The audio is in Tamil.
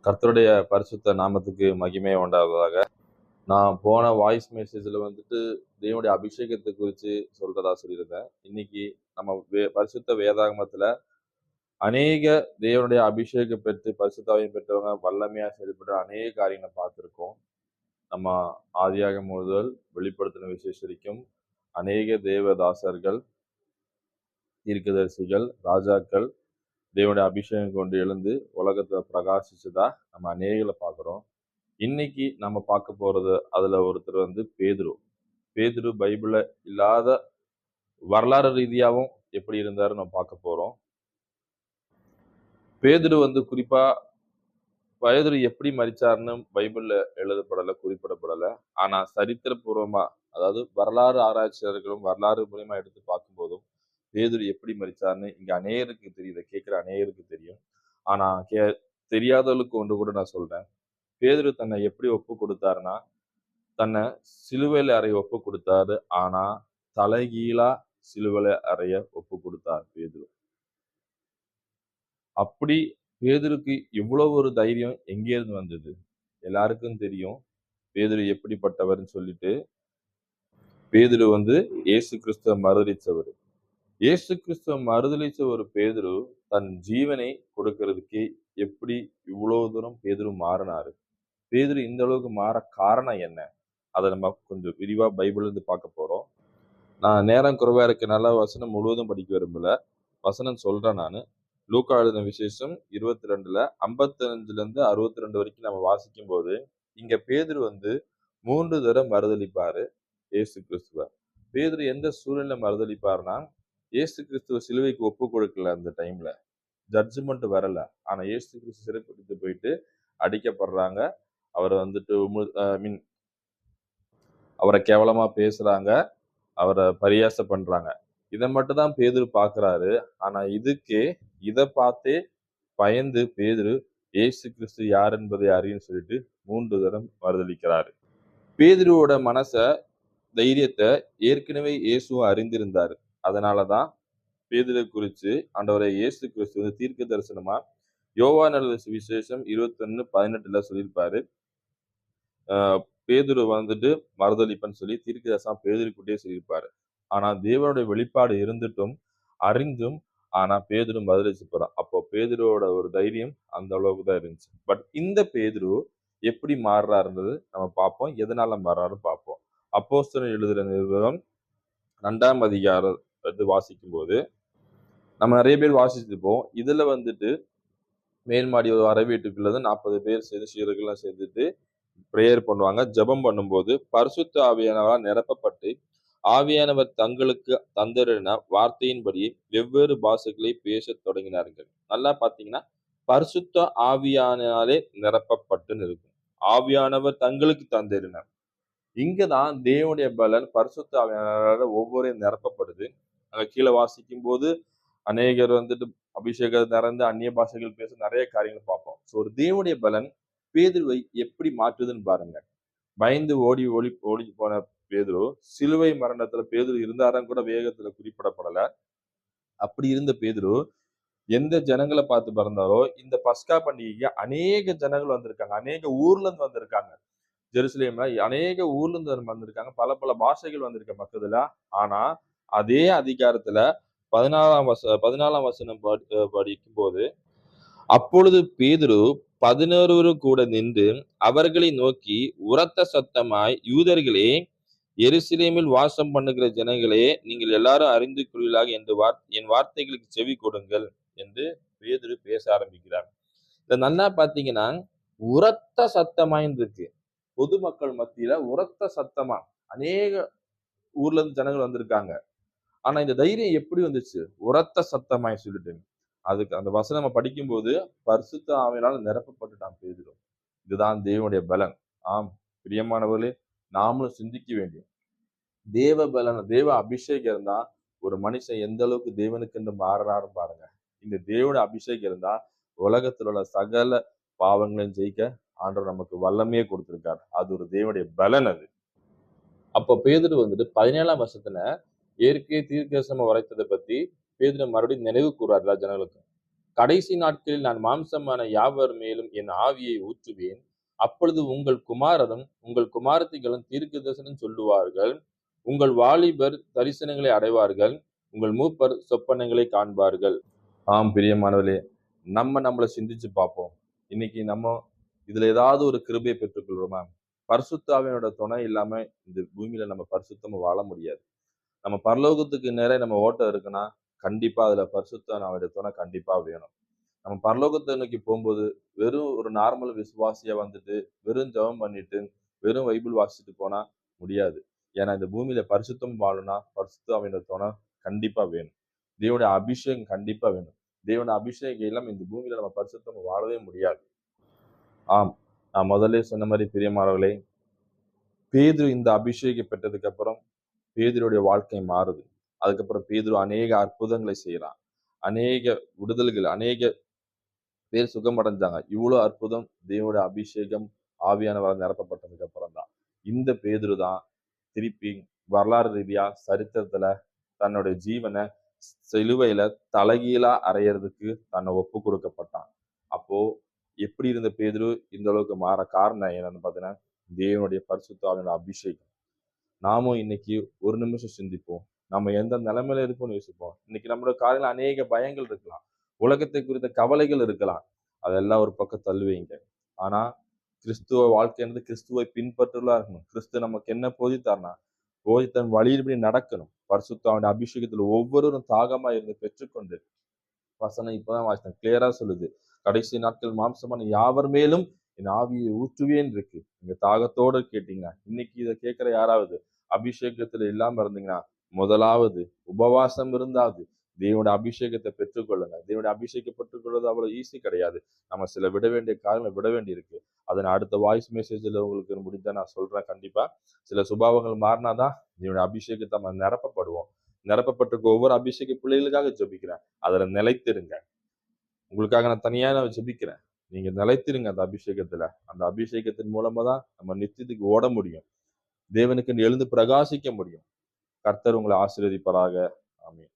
கர்த்தருடைய பரிசுத்த நாமத்துக்கு மகிமை உண்டாவதாக. நான் போன வாய்ஸ் மெசேஜில் தேவனுடைய அபிஷேகத்தை குறித்து சொல்றதா சொல்லியிருந்தேன். இன்னைக்கு நம்ம பரிசுத்த வேதாகமத்தில் அநேக தேவனுடைய அபிஷேகம் பெற்று பரிசுத்தாவையும் பெற்றவங்க வல்லமையாக செயல்பட்டு அநேக காரியங்களை பார்த்துருக்கோம். நம்ம ஆதியாகமம் முதல் வெளிப்படுத்தின விசேஷிக்கும் அநேக தேவதாசர்கள், தீர்க்கதரிசிகள், ராஜாக்கள் தேவனுடைய அபிஷேகம் கொண்டு எழுந்து உலகத்தை பிரகாசிச்சதா நம்ம அநேகங்களை பார்க்குறோம். இன்னைக்கு நம்ம பார்க்க போறது அதுல ஒருத்தர் பேதுரு பைபிள்ல இல்லாத வரலாறு ரீதியாகவும் எப்படி இருந்தாரு நம்ம பார்க்க போறோம். பேதுரு குறிப்பா பேதுரு எப்படி மரிச்சாருன்னு பைபிள்ல எழுதப்படலை, குறிப்பிடப்படலை. ஆனா சரித்திரபூர்வமா, அதாவது வரலாறு ஆராய்ச்சியாளர்களும் வரலாறு மூலியமா எடுத்து பார்க்கும்போதும் பேதுரு எப்படி மரிச்சாருன்னு இங்க அநேகருக்கு தெரியுது, கேட்கிற அநேகருக்கு தெரியும். ஆனா தெரியாதவர்களுக்கு ஒன்று கூட நான் சொல்றேன். பேதுரு தன்னை எப்படி ஒப்பு கொடுத்தாருன்னா, தன்னை சிலுவையில அறைய ஒப்பு கொடுத்தாரு. ஆனா தலைகீழா சிலுவையில அறைய ஒப்பு கொடுத்தார் பேதுரு. அப்படி பேதுருக்கு இவ்வளவு ஒரு தைரியம் எங்கே இருந்து வந்தது? எல்லாருக்கும் தெரியும் பேதுரு எப்படிப்பட்டவர்னு சொல்லிட்டு. பேதுரு இயேசு கிறிஸ்துவ மறுதலிச்சவர். இயேசு கிறிஸ்துவ மறுதலிச்ச ஒரு பேதுரு தன் ஜீவனை கொடுக்கறதுக்கு எப்படி இவ்வளவு தூரம் பேதுரு மாறினாரு? பேதுரு இந்த அளவுக்கு மாற காரணம் என்ன? அதை நம்ம கொஞ்சம் விரிவா பைபிள்ல இருந்து பார்க்க போறோம். நான் நேரம் குறைவா இருக்கனால வசனம் முழுவதும் படிக்க விரும்பல, வசனம் சொல்றேன். நான் லூக்கா எழுதின விசேஷம் 22 55 62 வரைக்கும் நம்ம வாசிக்கும் போது இங்க பேதுரு 3 தடவை மறுதலிப்பாரு இயேசு கிறிஸ்துவ. பேதுரு எந்த சூழ்நிலை மறுதலிப்பாருன்னா, இயேசு கிறிஸ்துவ சிலுவைக்கு ஒப்பு கொடுக்கல. அந்த டைம்ல ஜட்ஜ்மெண்ட் வரல. ஆனா இயேசு கிறிஸ்து சிறைப்பிடித்து போயிட்டு அடிக்கப்படுறாங்க. அவரை அவரை கேவலமா பேசுறாங்க, அவரை பரியாசம் பண்றாங்க. இதை மட்டும் தான் பேதுரு பாக்குறாரு. ஆனா இதை பார்த்தே பயந்து பேதுரு இயேசு கிறிஸ்து யார் என்பதை அறியும் சொல்லிட்டு 3 தரம் மறுதலிக்கிறாரு. பேதுருவோட தைரியத்தை ஏற்கனவே இயேசுவும் அறிந்திருந்தாரு. அதனாலதான் பேதுரு குறித்து ஆண்டவரை இயேசு கிறிஸ்து தீர்க்க தரிசனமா யோவான் எழுதின சுவிசேஷம் 21:18 சொல்லியிருப்பாரு. பேதுரு மறுதலிப்பன்னு சொல்லி தீர்க்கதரிசனம் பேதுருக்குட்டே சொல்லியிருப்பாரு. ஆனா தேவனுடைய வெளிப்பாடு இருந்துட்டும் அறிந்தும் ஆனா பேதுரு மறுதலிச்சு போறான். அப்போ பேதுருவோட ஒரு தைரியம் அந்த அளவுக்கு தான் இருந்துச்சு. பட் இந்த பேதுரு எப்படி மாறுறாருன்றது நம்ம பார்ப்போம். எதனால மாறுறாருன்னு பார்ப்போம். அப்போஸ்தலர் எழுதுற நிருபம் 2ஆம் அதிகாரம் வாசிக்கும் போது நம்ம நிறைய பேர் வாசிச்சுப்போம். இதுல மேல்மாடி ஒரு அறை வீட்டுக்குள்ளது 40 பேர் சேர்ந்து சீரர்கள்லாம் சேர்ந்துட்டு பிரேயர் பண்ணுவாங்க. ஜெபம் பண்ணும்போது பரிசுத்த ஆவியானவரால் நிரப்பப்பட்டு ஆவியானவர் தங்களுக்கு தந்தரின வார்த்தையின்படி வெவ்வேறு பாஷைகளை பேசத் தொடங்கினார்கள். நல்லா பார்த்தீங்கன்னா, பரிசுத்த ஆவியானாலே நிரப்பப்பட்டுன்னு இருக்கும். ஆவியானவர் தங்களுக்கு தந்தரினார். இங்கதான் தேவனுடைய பலன் பரிசுத்த ஆவியானவரால் ஒவ்வொரு நிரப்பப்படுது. அங்க கீழே வாசிக்கும் போது அநேகர் அபிஷேகம் நிறைந்து அந்நிய பாஷைகள் பேச நிறைய காரியங்கள் பார்ப்போம். ஸோ ஒரு தேவனுடைய பலன் பேதுருவை எப்படி மாற்றுதுன்னு பாருங்க. பயந்து ஓடி போன பேதுரு சிலுவை மரணத்துல பேதுரு இருந்தாரான்னு கூட வேகத்துல குறிப்பிடப்படல. அப்படி இருந்த பேதுரு எந்த ஜனங்களை பார்த்து பிறந்தாரோ, இந்த பஸ்கா பண்டிகைக்கு அநேக ஜனங்கள் வந்திருக்காங்க, அநேக ஊர்ல இருந்து வந்திருக்காங்க. ஜெருசலேம்ல அநேக ஊர்ல இருந்து வந்திருக்காங்க, பல பல பாஷைகள் வந்திருக்க பக்கத்துல. ஆனா அதே அதிகாரத்துல 14ஆம் வசனம் படிக்கும் போது, அப்பொழுது பேதுரு 11 கூட நின்று அவர்களை நோக்கி உரத்த சத்தமாய், யூதர்களே, எருசலேமில் வாசம் பண்ணுகிற ஜனங்களே, நீங்கள் எல்லாரும் அறிந்து கொள்வீர்களாக என் வார்த்தைகளுக்கு செவி கொடுங்கள் என்று பேதுரு பேச ஆரம்பிக்கிறார். இத நல்லா பாத்தீங்கன்னா உரத்த சத்தமாய் இருக்கு. பொதுமக்கள் மத்தியில உரத்த சத்தமா அநேக ஊர்ல இருந்து ஜனங்கள் வந்திருக்காங்க. ஆனா இந்த தைரியம் எப்படி வந்துச்சு? உரத்த சத்தமாய் சொல்லிட்டு அதுக்கு அந்த வசனம் நம்ம படிக்கும்போது பரிசுத்த ஆவியினால் நிரப்பப்பட்டுட்டான் பேதுரு. இதுதான் தேவனுடைய பலன். ஆம் பிரியமானவர்களே, நாமளும் சிந்திக்க வேண்டும். தேவ பலன், தேவ அபிஷேகம் இருந்தா ஒரு மனுஷன் எந்த அளவுக்கு தேவனுக்கு என்று மாறுறாரு பாருங்க. இந்த தேவனுடைய அபிஷேகம் இருந்தா உலகத்தில் உள்ள சகல பாவங்களையும் ஜெயிக்க ஆண்டவர் நமக்கு வல்லமையே கொடுத்திருக்காரு. அது ஒரு தேவனுடைய பலன். அது அப்போ பேதுரு 17ஆம் வருஷத்துல ஏற்கே தீர்க்கதரிசனம் உரைத்ததை பத்தி பேதுரு மறுபடியும் நினைவு கூறாரு ஜனங்களுக்கு. கடைசி நாட்களில் நான் மாம்சமான யாவர் மேலும் என் ஆவியை ஊற்றுவேன். அப்பொழுது உங்கள் குமாரரும் உங்கள் குமாரத்திகளும் தீர்க்கதரிசனம் சொல்லுவார்கள். உங்கள் வாலிபர் தரிசனங்களை அடைவார்கள். உங்கள் மூப்பர் சொப்பனங்களை காண்பார்கள். ஆம் பிரியமானவர்களே, நம்மள சிந்திச்சு பார்ப்போம். இன்னைக்கு நம்ம இதுல ஏதாவது ஒரு கிருபையை பெற்றுக்கொள்றோமா? பரிசுத்த ஆவியானோட துணை இல்லாம இந்த பூமியில நம்ம பரிசுத்தமா வாழ முடியாது. நம்ம பரலோகத்துக்கு நேரா நம்ம ஓட்டம் இருக்குன்னா, கண்டிப்பா அதுல பரிசுத்த ஆவியோட துணை கண்டிப்பா வேணும். நம்ம பரலோகத்தை நோக்கி போகும்போது, வெறும் ஒரு நார்மல் விசுவாசியா வந்துட்டு, வெறும் ஜெபம் பண்ணிட்டு, வெறும் பைபிள் வாசிச்சுட்டு போனா முடியாது. ஏன்னா இந்த பூமியில பரிசுத்தம் வாழணும்னா, பரிசுத்த ஆவியோட துணை கண்டிப்பா வேணும். தேவனுடைய அபிஷேகம் கண்டிப்பா வேணும். தேவனுடைய அபிஷேகம் இல்லாம இந்த பூமியில நம்ம பரிசுத்தமா வாழவே முடியாது. ஆம். நான் முதல்லயே சொன்ன மாரி பிரியமானவர்களே, பேதுரு இந்த அபிஷேகம் பெற்றதுக்கு அப்புறம் பேதுருடைய வாழ்க்கை மாறுது. அதுக்கப்புறம் பேதுரு அநேக அற்புதங்களை செய்றான். அநேக விடுதலைகள், அநேக பேர் சுகமடைஞ்சாங்க. இவ்வளோ அற்புதம் தேவனுடைய அபிஷேகம், ஆவியானவரால் நிரப்பப்பட்டதுக்கு அப்புறம் தான். இந்த பேதுரு தான் திருப்பி வரலாறு ரீதியா சரித்திரத்துல தன்னுடைய ஜீவன சிலுவையில தலைகீழா அறையறதுக்கு தன்னை ஒப்பு கொடுக்கப்பட்டான். அப்போ எப்படி இருந்த பேதுரு இந்த அளவுக்கு மாற காரணம் என்னன்னு பார்த்தீங்கன்னா, தேவனுடைய பரிசுத்த ஆவியோட அபிஷேகம். நாமும் இன்னைக்கு ஒரு நிமிஷம் சிந்திப்போம். நம்ம எந்த நிலைமையில இருக்கோம்னு யோசிப்போம். இன்னைக்கு நம்மளோட காலையில அநேக பயங்கள் இருக்கலாம். உலகத்தை குறித்த கவலைகள் இருக்கலாம். அதெல்லாம் ஒரு பக்கம் தள்ளி வைங்க. ஆனா கிறிஸ்துவ வாழ்க்கைன்றது கிறிஸ்துவை பின்பற்றுதலா இருக்கணும். கிறிஸ்து நமக்கு என்ன போதித்தார்னா, போதித்தன் வழியின்படி நடக்கணும். பரிசுத்த ஆவியோட அபிஷேகத்துல ஒவ்வொருவரும் தாகமா இருந்து பெற்றுக்கொண்டு வசனம் இப்பதான் வாசித்தேன். கிளியரா சொல்லுது. கடைசி நாட்கள் மாம்சமான யாவர் மேலும் என் ஆவியை ஊற்றுவேன் இருக்கு. நீங்க தாகத்தோட கேட்டீங்கன்னா, இன்னைக்கு இதை கேட்கிற யாராவது அபிஷேகத்துல இல்லாம இருந்தீங்கன்னா, முதலாவது உபவாசம் இருந்தாவது தேவனுடைய அபிஷேகத்தை பெற்றுக்கொள்ளுங்க. தேவனுடைய அபிஷேகம் பெற்றுக்கொள்வது அவ்வளவு ஈஸி கிடையாது. நம்ம சில விட வேண்டிய காரியங்களை விட வேண்டி இருக்கு. அதை நான் அடுத்த வாய்ஸ் மெசேஜ்ல உங்களுக்கு முடிஞ்சா நான் சொல்றேன் கண்டிப்பா. சில சுபாவங்கள் மாறினாதான் தேவனுடைய அபிஷேகத்தை நம்ம நிரப்பப்படுவோம். நிரப்பப்பட்டிருக்க ஒவ்வொரு அபிஷேக பிள்ளைகளுக்காக ஜெபிக்கிறேன். அதுல நிலைத்திருங்க. உங்களுக்காக நான் தனியா நான் ஜெபிக்கிறேன். நீங்க நிலைத்திருங்க அந்த அபிஷேகத்துல. அந்த அபிஷேகத்தின் மூலமா தான் நம்ம நித்தியத்துக்கு ஓட முடியும். தேவனுக்கு எழுந்து பிரகாசிக்க முடியும். கர்த்தர் உங்களை ஆசீர்வதிப்பாராக. ஆமென்.